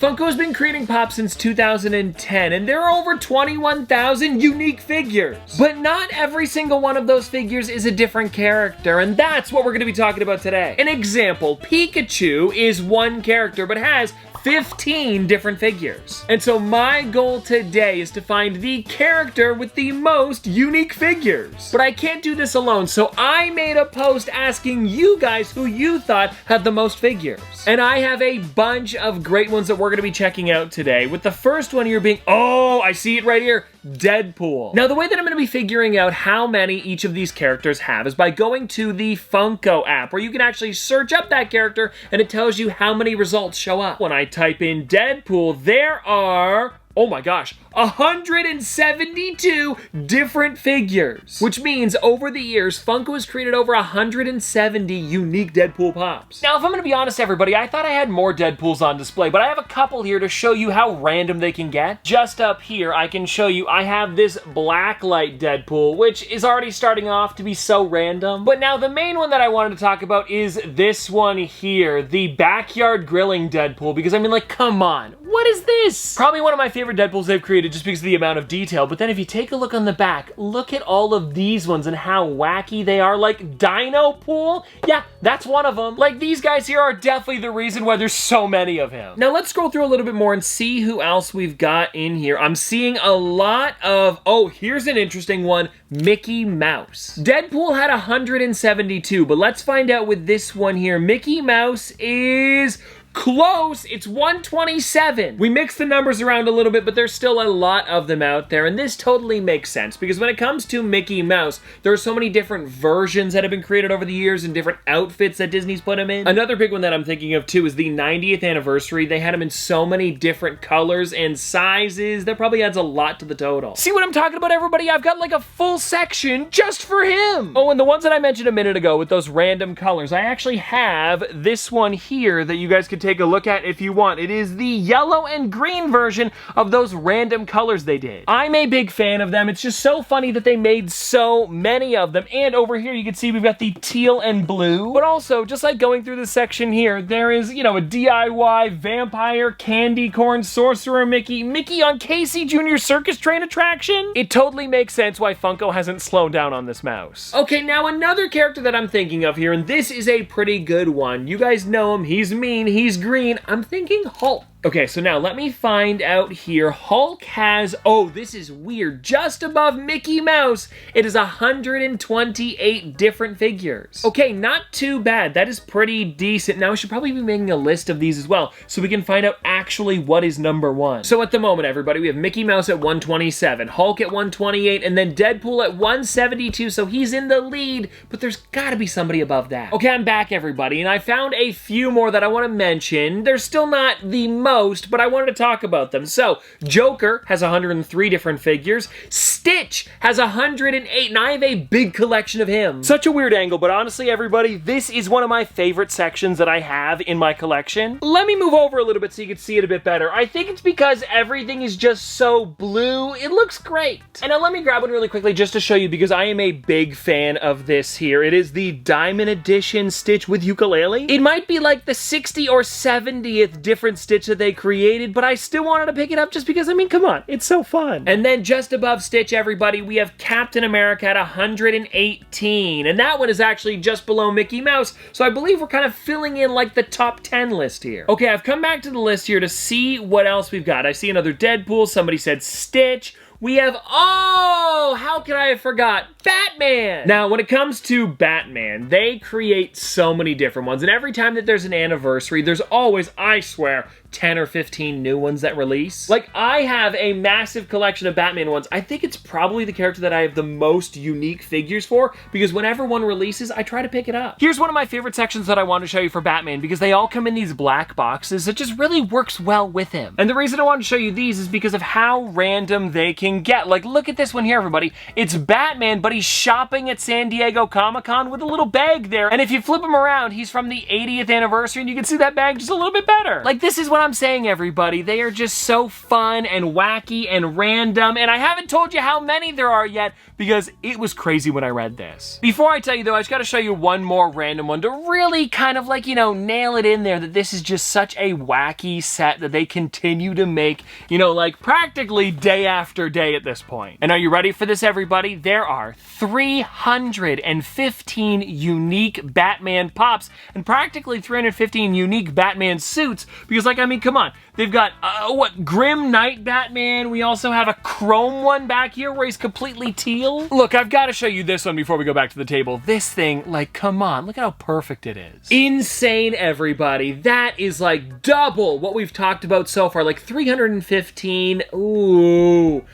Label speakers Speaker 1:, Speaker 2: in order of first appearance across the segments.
Speaker 1: Funko has been creating Pops since 2010, and there are over 21,000 unique figures. But not every single one of those figures is a different character, and that's what we're going to be talking about today. An example, Pikachu is one character, but has 15 different figures. And so my goal today is to find the character with the most unique figures. But I can't do this alone, so I made a post asking you guys who you thought had the most figures. And I have a bunch of great ones that we're gonna be checking out today, with the first one here being, oh, I see it right here, Deadpool. Now, the way that I'm gonna be figuring out how many each of these characters have is by going to the Funko app, where you can actually search up that character and it tells you how many results show up. When I type in Deadpool, there are, oh my gosh, 172 different figures. Which means over the years, Funko has created over 170 unique Deadpool Pops. Now, if I'm gonna be honest, everybody, I thought I had more Deadpools on display, but I have a couple here to show you how random they can get. Just up here, I can show you, I have this blacklight Deadpool, which is already starting off to be so random. But now the main one that I wanted to talk about is this one here, the backyard grilling Deadpool, because I mean, like, come on, what is this? Probably one of my favorite Deadpools they've created just because of the amount of detail, but then if you take a look on the back, look at all of these ones and how wacky they are, like Dino Pool. Yeah, that's one of them. Like, these guys here are definitely the reason why there's so many of him. Now let's scroll through a little bit more and see who else we've got in here. I'm seeing a lot of, oh, here's an interesting one, Mickey Mouse. Deadpool had 172, but let's find out with this one here. Mickey Mouse is close, it's 127. We mixed the numbers around a little bit, but there's still a lot of them out there, and this totally makes sense, because when it comes to Mickey Mouse, there are so many different versions that have been created over the years and different outfits that Disney's put him in. Another big one that I'm thinking of too is the 90th anniversary. They had him in so many different colors and sizes. That probably adds a lot to the total. See what I'm talking about, everybody? I've got like a full section just for him. Oh, and the ones that I mentioned a minute ago with those random colors, I actually have this one here that you guys could take a look at if you want. It is the yellow and green version of those random colors they did. I'm a big fan of them. It's just so funny that they made so many of them. And over here you can see we've got the teal and blue, but also just like going through this section here, there is, you know, a DIY vampire, candy corn, sorcerer Mickey on Casey Jr. circus train attraction. It totally makes sense why Funko hasn't slowed down on this mouse. Okay, now another character that I'm thinking of here, and this is a pretty good one. You guys know him. He's mean. He's green. I'm thinking Hulk. Okay, so now let me find out here. Hulk has, oh, this is weird, just above Mickey Mouse, it is 128 different figures. Okay, not too bad. That is pretty decent. Now, I should probably be making a list of these as well, so we can find out actually what is number one. So at the moment, everybody, we have Mickey Mouse at 127, Hulk at 128, and then Deadpool at 172, so he's in the lead, but there's gotta be somebody above that. Okay, I'm back, everybody, and I found a few more that I want to mention. They're still not the most, but I wanted to talk about them. So, Joker has 103 different figures. Stitch has 108, and I have a big collection of him. Such a weird angle, but honestly, everybody, this is one of my favorite sections that I have in my collection. Let me move over a little bit so you can see it a bit better. I think it's because everything is just so blue. It looks great. And now let me grab one really quickly just to show you, because I am a big fan of this here. It is the Diamond Edition Stitch with ukulele. It might be like the 60th or 70th different Stitch that they created, but I still wanted to pick it up just because, I mean, come on, it's so fun. And then just above Stitch, everybody, we have Captain America at 118, and that one is actually just below Mickey Mouse, so I believe we're kind of filling in like the top 10 list here. Okay, I've come back to the list here to see what else we've got. I see another Deadpool, somebody said Stitch. We have, oh, how could I have forgot? Batman! Now, when it comes to Batman, they create so many different ones, and every time that there's an anniversary, there's always, I swear, 10 or 15 new ones that release. Like, I have a massive collection of Batman ones. I think it's probably the character that I have the most unique figures for, because whenever one releases, I try to pick it up. Here's one of my favorite sections that I want to show you for Batman, because they all come in these black boxes. It just really works well with him. And the reason I want to show you these is because of how random they can get. Like, look at this one here, everybody. It's Batman, but he's shopping at San Diego Comic-Con with a little bag there. And if you flip him around, he's from the 80th anniversary, and you can see that bag just a little bit better. Like, this is one what I'm saying, everybody. They are just so fun and wacky and random, and I haven't told you how many there are yet because it was crazy when I read this. Before I tell you though, I just gotta show you one more random one to really kind of like, you know, nail it in there that this is just such a wacky set that they continue to make, you know, like practically day after day at this point. And are you ready for this, everybody? There are 315 unique Batman pops and practically 315 unique Batman suits because, like, I mean, come on. They've got, what, Grim Knight Batman. We also have a chrome one back here where he's completely teal. Look, I've got to show you this one before we go back to the table. This thing, like, come on. Look at how perfect it is. Insane, everybody. That is, like, double what we've talked about so far. Like, 315. Ooh.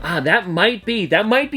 Speaker 1: That might be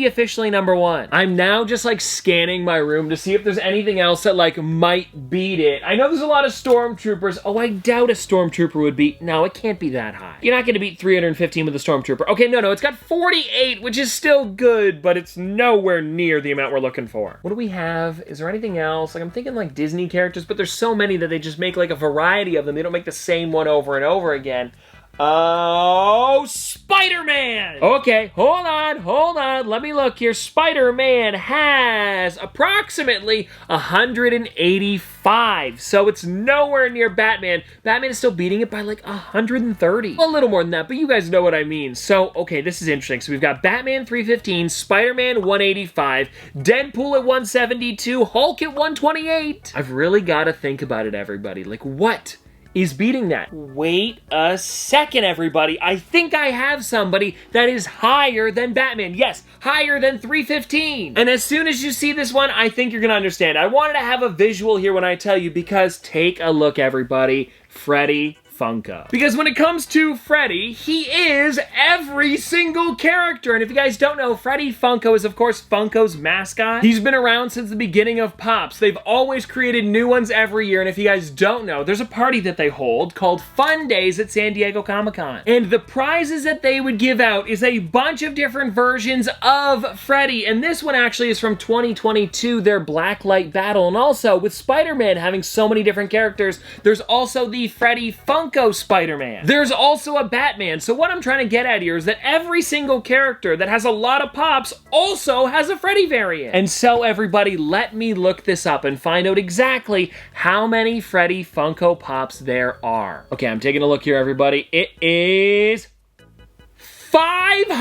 Speaker 1: officially number one. I'm now just like scanning my room to see if there's anything else that like might beat it. I know there's a lot of Stormtroopers. Oh, I doubt a Stormtrooper would beat, no, it can't be that high. You're not gonna beat 315 with a Stormtrooper. Okay, no, it's got 48, which is still good, but it's nowhere near the amount we're looking for. What do we have? Is there anything else? Like I'm thinking like Disney characters, but there's so many that they just make like a variety of them. They don't make the same one over and over again. Oh, Spider-Man! Okay, hold on. Let me look here. Spider-Man has approximately 185, so it's nowhere near Batman. Batman is still beating it by like 130. A little more than that, but you guys know what I mean. So, okay, this is interesting. So we've got Batman 315, Spider-Man 185, Deadpool at 172, Hulk at 128. I've really got to think about it, everybody. Like, what is beating that? Wait a second, everybody. I think I have somebody that is higher than Batman. Yes, higher than 315. And as soon as you see this one, I think you're gonna understand. I wanted to have a visual here when I tell you because take a look, everybody. Freddy Funko. Because when it comes to Freddy, he is every single character. And if you guys don't know, Freddy Funko is, of course, Funko's mascot. He's been around since the beginning of Pops. They've always created new ones every year. And if you guys don't know, there's a party that they hold called Fun Days at San Diego Comic-Con. And the prizes that they would give out is a bunch of different versions of Freddy. And this one actually is from 2022, their Blacklight Battle. And also, with Spider-Man having so many different characters, there's also the Freddy Funko Spider-Man. There's also a Batman. So what I'm trying to get at here is that every single character that has a lot of pops also has a Freddy variant. And so everybody, let me look this up and find out exactly how many Freddy Funko Pops there are. Okay, I'm taking a look here, everybody. It is 590!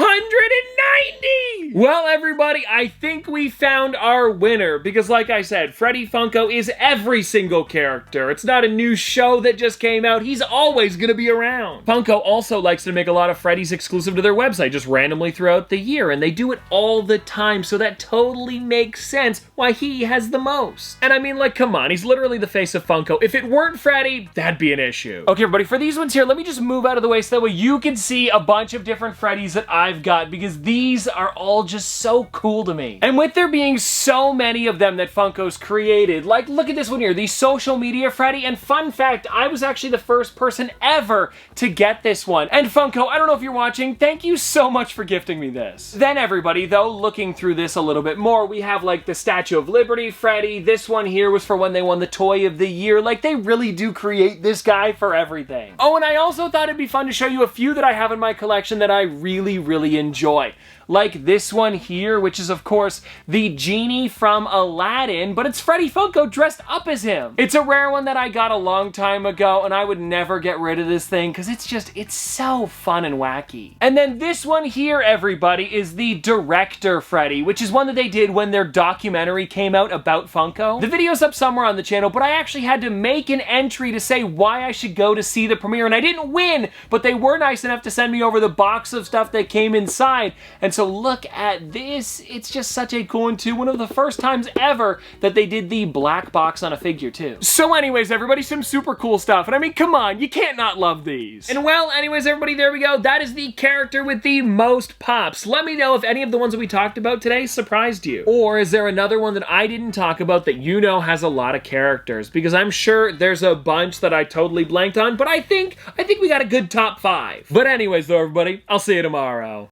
Speaker 1: Well, everybody, I think we found our winner because, like I said, Freddy Funko is every single character. It's not a new show that just came out. He's always gonna be around. Funko also likes to make a lot of Freddys exclusive to their website just randomly throughout the year, and they do it all the time, so that totally makes sense why he has the most. And I mean, like, come on, he's literally the face of Funko. If it weren't Freddy, that'd be an issue. Okay, everybody, for these ones here, let me just move out of the way so that way you can see a bunch of different Freddys that I've got because these are all just so cool to me. And with there being so many of them that Funko's created, like look at this one here, the social media Freddy, and fun fact, I was actually the first person ever to get this one. And Funko, I don't know if you're watching, thank you so much for gifting me this. Then everybody, though, looking through this a little bit more, we have like the Statue of Liberty Freddy. This one here was for when they won the Toy of the Year. Like they really do create this guy for everything. Oh, and I also thought it'd be fun to show you a few that I have in my collection that I really enjoy. Like this one here, which is of course the genie from Aladdin, but it's Freddy Funko dressed up as him. It's a rare one that I got a long time ago, and I would never get rid of this thing because it's so fun and wacky. And then this one here, everybody, is the director Freddy, which is one that they did when their documentary came out about Funko. The video's up somewhere on the channel, but I actually had to make an entry to say why I should go to see the premiere, and I didn't win, but they were nice enough to send me over the box of stuff that came inside. And so look at this. It's just such a cool one too. One of the first times ever that they did the black box on a figure too. So anyways, everybody, some super cool stuff. And I mean, come on, you can't not love these. And well, anyways, everybody, there we go. That is the character with the most pops. Let me know if any of the ones that we talked about today surprised you. Or is there another one that I didn't talk about that you know has a lot of characters? Because I'm sure there's a bunch that I totally blanked on, but I think we got a good top 5. But anyways though, everybody, I'll see you tomorrow.